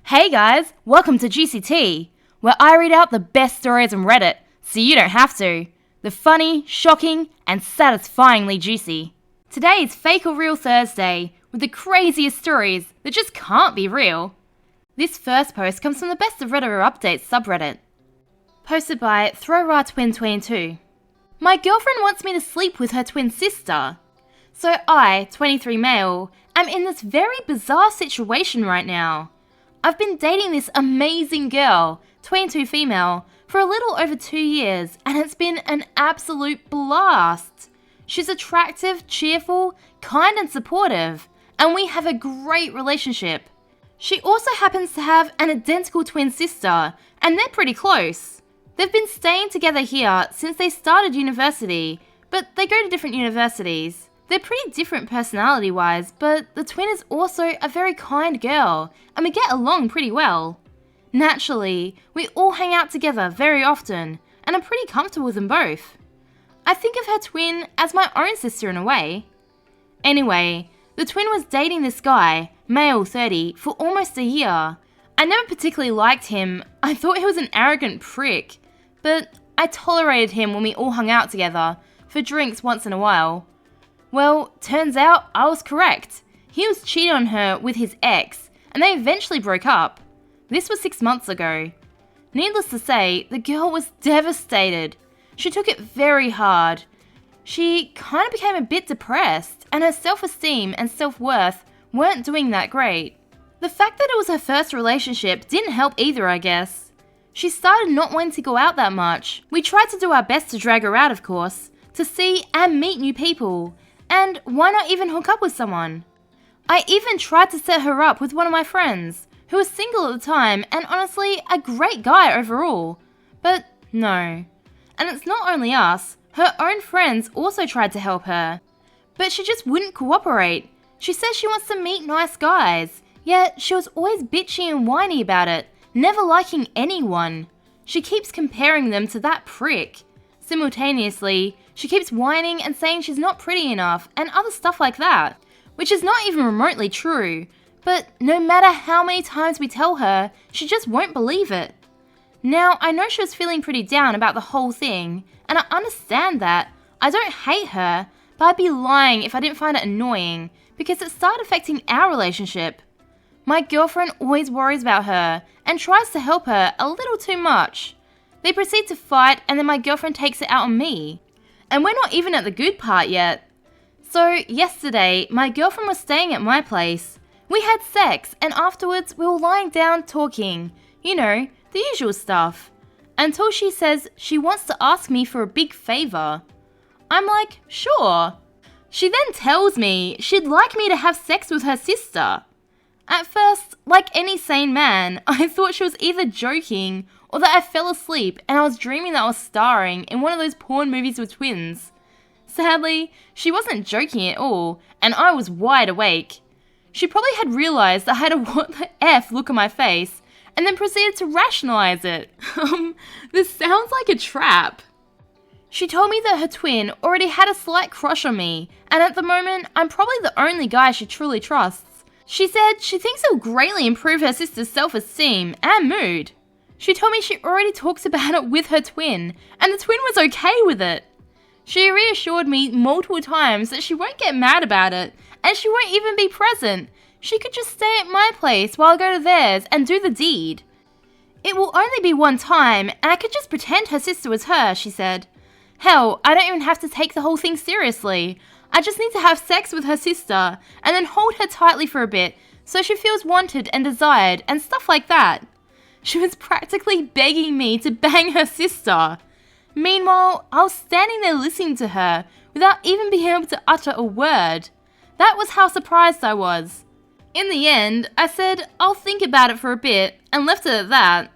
Hey guys, welcome to Juicy Tea, where I read out the best stories on Reddit, so you don't have to. The funny, shocking, and satisfyingly juicy. Today is Fake or Real Thursday, with the craziest stories that just can't be real. This first post comes from the BestofRedditorUpdates subreddit. Posted by ThrowRaTwin22. My girlfriend wants me to sleep with her twin sister. So I, 23 male, am in this very bizarre situation right now. I've been dating this amazing girl, 22 female, for a little over 2 years, and it's been an absolute blast. She's attractive, cheerful, kind and supportive, and we have a great relationship. She also happens to have an identical twin sister, and they're pretty close. They've been staying together here since they started university, but they go to different universities. They're pretty different personality-wise, but the twin is also a very kind girl, and we get along pretty well. Naturally, we all hang out together very often, and I'm pretty comfortable with them both. I think of her twin as my own sister in a way. Anyway, the twin was dating this guy, male 30, for almost a year. I never particularly liked him. I thought he was an arrogant prick, but I tolerated him when we all hung out together, for drinks once in a while. Well, turns out I was correct. He was cheating on her with his ex, and they eventually broke up. This was 6 months ago. Needless to say, the girl was devastated. She took it very hard. She kind of became a bit depressed, and her self-esteem and self-worth weren't doing that great. The fact that it was her first relationship didn't help either, I guess. She started not wanting to go out that much. We tried to do our best to drag her out, of course, to see and meet new people. And why not even hook up with someone? I even tried to set her up with one of my friends, who was single at the time and honestly a great guy overall. But no. And it's not only us, her own friends also tried to help her. But she just wouldn't cooperate. She says she wants to meet nice guys, yet she was always bitchy and whiny about it, never liking anyone. She keeps comparing them to that prick. Simultaneously, she keeps whining and saying she's not pretty enough and other stuff like that, which is not even remotely true, but no matter how many times we tell her, she just won't believe it. Now, I know she was feeling pretty down about the whole thing, and I understand that. I don't hate her, but I'd be lying if I didn't find it annoying, because it started affecting our relationship. My girlfriend always worries about her and tries to help her a little too much. They proceed to fight, and then my girlfriend takes it out on me. And we're not even at the good part yet. So yesterday, my girlfriend was staying at my place. We had sex, and afterwards we were lying down talking. You know, the usual stuff. Until she says she wants to ask me for a big favor. I'm like, sure. She then tells me she'd like me to have sex with her sister. At first, like any sane man, I thought she was either joking or that I fell asleep and I was dreaming that I was starring in one of those porn movies with twins. Sadly, she wasn't joking at all, and I was wide awake. She probably had realized I had a what the F look on my face, and then proceeded to rationalize it. This sounds like a trap. She told me that her twin already had a slight crush on me, and at the moment, I'm probably the only guy she truly trusts. She said she thinks it'll greatly improve her sister's self-esteem and mood. She told me she already talks about it with her twin, and the twin was okay with it. She reassured me multiple times that she won't get mad about it, and she won't even be present. She could just stay at my place while I go to theirs and do the deed. It will only be one time, and I could just pretend her sister was her, she said. Hell, I don't even have to take the whole thing seriously. I just need to have sex with her sister, and then hold her tightly for a bit, so she feels wanted and desired, and stuff like that. She was practically begging me to bang her sister. Meanwhile, I was standing there listening to her without even being able to utter a word. That was how surprised I was. In the end, I said I'll think about it for a bit and left it at that.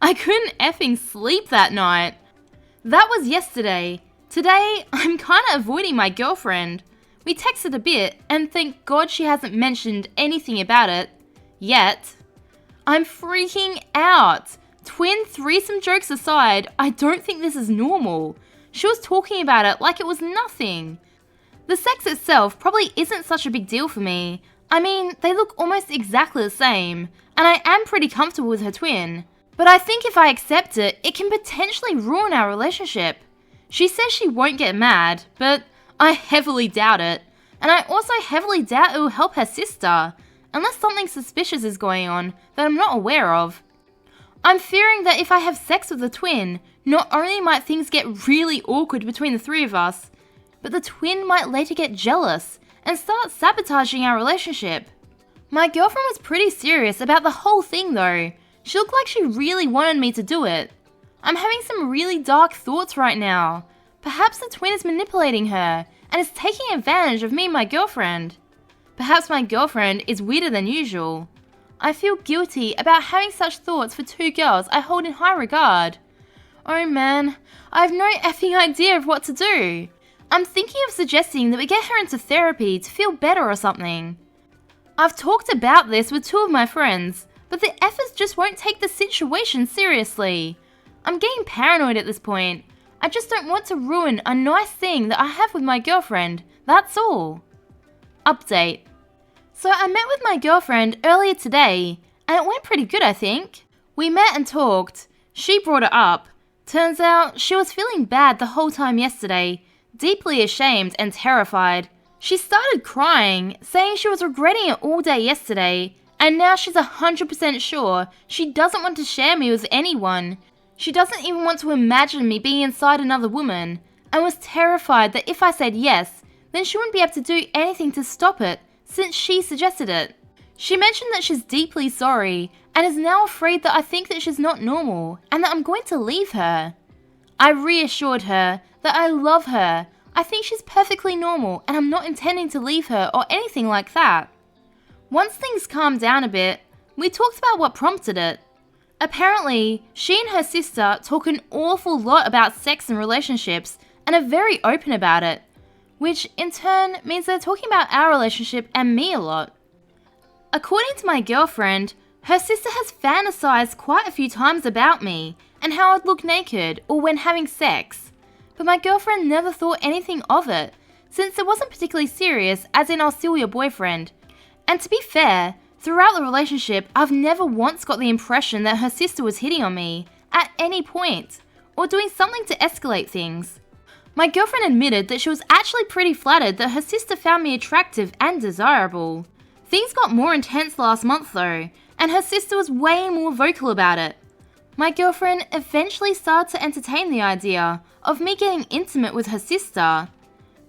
I couldn't effing sleep that night. That was yesterday. Today, I'm kinda avoiding my girlfriend. We texted a bit, and thank God she hasn't mentioned anything about it. Yet. I'm freaking out. Twin threesome jokes aside, I don't think this is normal. She was talking about it like it was nothing. The sex itself probably isn't such a big deal for me. I mean, they look almost exactly the same, and I am pretty comfortable with her twin. But I think if I accept it, it can potentially ruin our relationship. She says she won't get mad, but I heavily doubt it. And I also heavily doubt it will help her sister, unless something suspicious is going on that I'm not aware of. I'm fearing that if I have sex with the twin, not only might things get really awkward between the three of us, but the twin might later get jealous and start sabotaging our relationship. My girlfriend was pretty serious about the whole thing though. She looked like she really wanted me to do it. I'm having some really dark thoughts right now. Perhaps the twin is manipulating her and is taking advantage of me and my girlfriend. Perhaps my girlfriend is weirder than usual. I feel guilty about having such thoughts for two girls I hold in high regard. Oh man, I have no effing idea of what to do. I'm thinking of suggesting that we get her into therapy to feel better or something. I've talked about this with two of my friends, but the effers just won't take the situation seriously. I'm getting paranoid at this point. I just don't want to ruin a nice thing that I have with my girlfriend, that's all. Update. So I met with my girlfriend earlier today, and it went pretty good I think. We met and talked. She brought it up. Turns out she was feeling bad the whole time yesterday, deeply ashamed and terrified. She started crying, saying she was regretting it all day yesterday, and now she's 100% sure she doesn't want to share me with anyone. She doesn't even want to imagine me being inside another woman, and was terrified that if I said yes, then she wouldn't be able to do anything to stop it, since she suggested it. She mentioned that she's deeply sorry, and is now afraid that I think that she's not normal, and that I'm going to leave her. I reassured her that I love her. I think she's perfectly normal, and I'm not intending to leave her or anything like that. Once things calmed down a bit, we talked about what prompted it. Apparently, she and her sister talk an awful lot about sex and relationships, and are very open about it, which in turn means they're talking about our relationship and me a lot. According to my girlfriend, her sister has fantasized quite a few times about me, and how I'd look naked or when having sex, but my girlfriend never thought anything of it, since it wasn't particularly serious as in I'll steal your boyfriend. And to be fair, throughout the relationship, I've never once got the impression that her sister was hitting on me, at any point, or doing something to escalate things. My girlfriend admitted that she was actually pretty flattered that her sister found me attractive and desirable. Things got more intense last month though, and her sister was way more vocal about it. My girlfriend eventually started to entertain the idea of me getting intimate with her sister.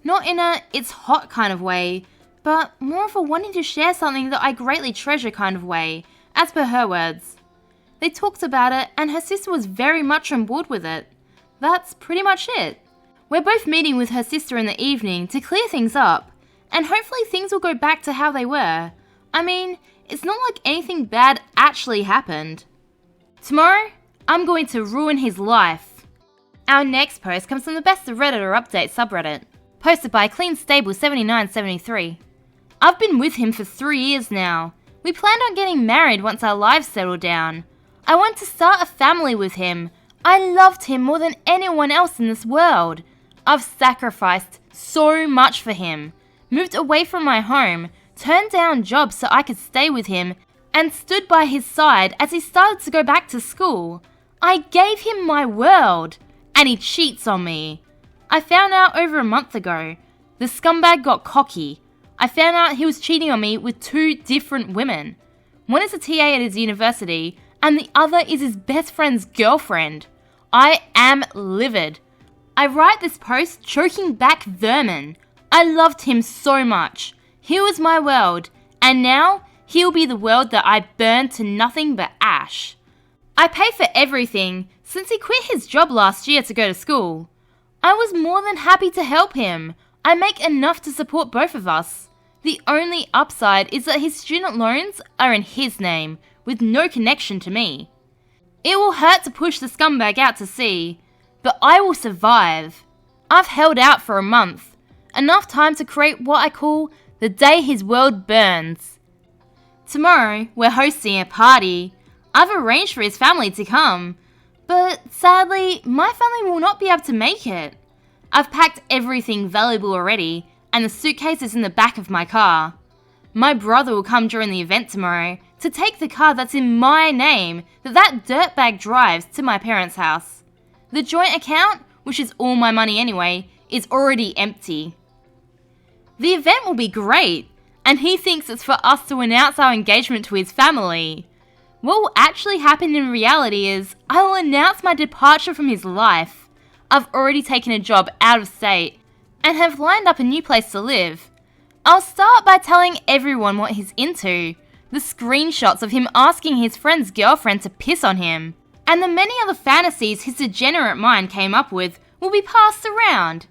Not in a it's hot kind of way, but more of a wanting to share something that I greatly treasure kind of way, as per her words. They talked about it and her sister was very much on board with it. That's pretty much it. We're both meeting with her sister in the evening to clear things up, and hopefully things will go back to how they were. I mean, it's not like anything bad actually happened. Tomorrow, I'm going to ruin his life. Our next post comes from the BestofRedditorUpdates subreddit, posted by CleanStable7973. I've been with him for 3 years now. We planned on getting married once our lives settled down. I want to start a family with him. I loved him more than anyone else in this world. I've sacrificed so much for him, moved away from my home, turned down jobs so I could stay with him, and stood by his side as he started to go back to school. I gave him my world, and he cheats on me. I found out over a month ago. The scumbag got cocky. I found out he was cheating on me with 2 different women. One is a TA at his university, and the other is his best friend's girlfriend. I am livid. I write this post choking back vermin. I loved him so much. He was my world, and now he'll be the world that I burned to nothing but ash. I pay for everything since he quit his job last year to go to school. I was more than happy to help him. I make enough to support both of us. The only upside is that his student loans are in his name, with no connection to me. It will hurt to push the scumbag out to sea, but I will survive. I've held out for a month, enough time to create what I call the day his world burns. Tomorrow, we're hosting a party. I've arranged for his family to come, but sadly, my family will not be able to make it. I've packed everything valuable already, and the suitcase is in the back of my car. My brother will come during the event tomorrow to take the car that's in my name that dirtbag drives to my parents' house. The joint account, which is all my money anyway, is already empty. The event will be great, and he thinks it's for us to announce our engagement to his family. What will actually happen in reality is I will announce my departure from his life. I've already taken a job out of state and have lined up a new place to live. I'll start by telling everyone what he's into, the screenshots of him asking his friend's girlfriend to piss on him, and the many other fantasies his degenerate mind came up with will be passed around.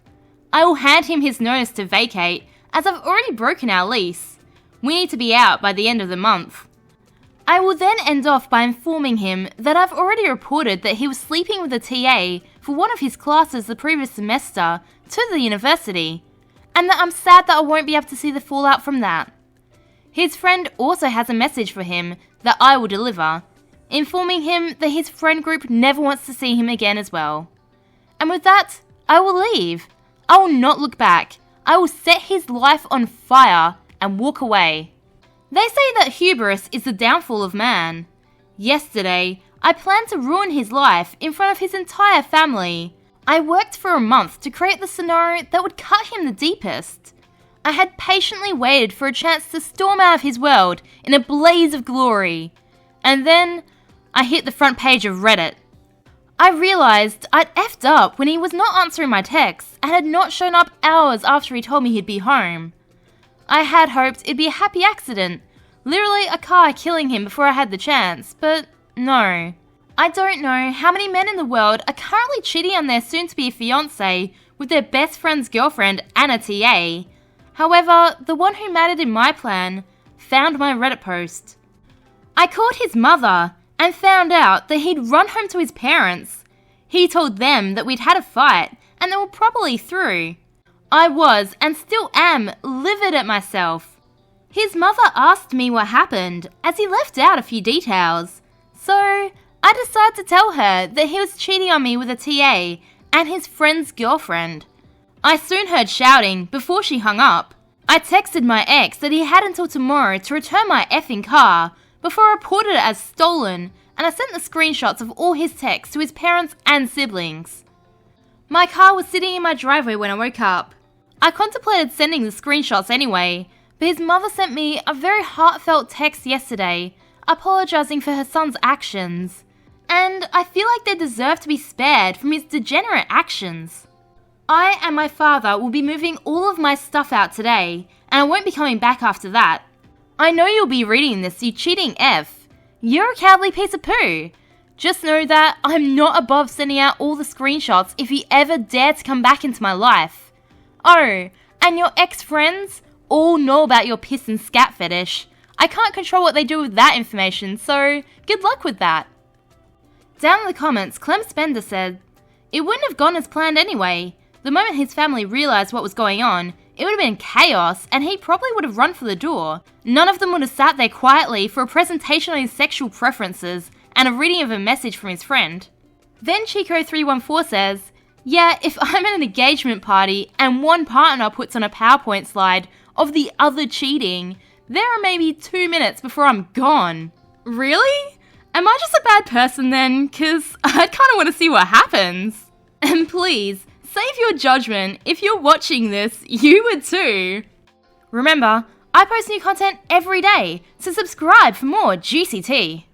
I will hand him his notice to vacate, as I've already broken our lease. We need to be out by the end of the month. I will then end off by informing him that I've already reported that he was sleeping with a TA for one of his classes the previous semester to the university, and that I'm sad that I won't be able to see the fallout from that. His friend also has a message for him that I will deliver, informing him that his friend group never wants to see him again as well. And with that, I will leave. I will not look back. I will set his life on fire and walk away. They say that hubris is the downfall of man. Yesterday, I planned to ruin his life in front of his entire family. I worked for a month to create the scenario that would cut him the deepest. I had patiently waited for a chance to storm out of his world in a blaze of glory. And then, I hit the front page of Reddit. I realised I'd effed up when he was not answering my texts and had not shown up hours after he told me he'd be home. I had hoped it'd be a happy accident, literally a car killing him before I had the chance, but no. I don't know how many men in the world are currently cheating on their soon-to-be fiancé with their best friend's girlfriend and a TA. However, the one who mattered in my plan found my Reddit post. I called his mother and found out that he'd run home to his parents. He told them that we'd had a fight and they were probably through. I was, and still am, livid at myself. His mother asked me what happened, as he left out a few details. So, I decided to tell her that he was cheating on me with a TA and his friend's girlfriend. I soon heard shouting before she hung up. I texted my ex that he had until tomorrow to return my effing car before I reported it as stolen, and I sent the screenshots of all his texts to his parents and siblings. My car was sitting in my driveway when I woke up. I contemplated sending the screenshots anyway, but his mother sent me a very heartfelt text yesterday, apologising for her son's actions, and I feel like they deserve to be spared from his degenerate actions. I and my father will be moving all of my stuff out today, and I won't be coming back after that. I know you'll be reading this, you cheating F. You're a cowardly piece of poo. Just know that I'm not above sending out all the screenshots if you ever dare to come back into my life. Oh, and your ex-friends all know about your piss and scat fetish. I can't control what they do with that information, so good luck with that. Down in the comments, Clem Spender said, "It wouldn't have gone as planned anyway. The moment his family realised what was going on, it would have been chaos and he probably would have run for the door. None of them would have sat there quietly for a presentation on his sexual preferences and a reading of a message from his friend." Then Chico314 says, "Yeah, if I'm at an engagement party and one partner puts on a PowerPoint slide of the other cheating, there are maybe 2 minutes before I'm gone." Really? Am I just a bad person then? 'Cause I'd kinda wanna see what happens. And please, save your judgment. If you're watching this, you would too. Remember, I post new content every day, so subscribe for more juicy tea.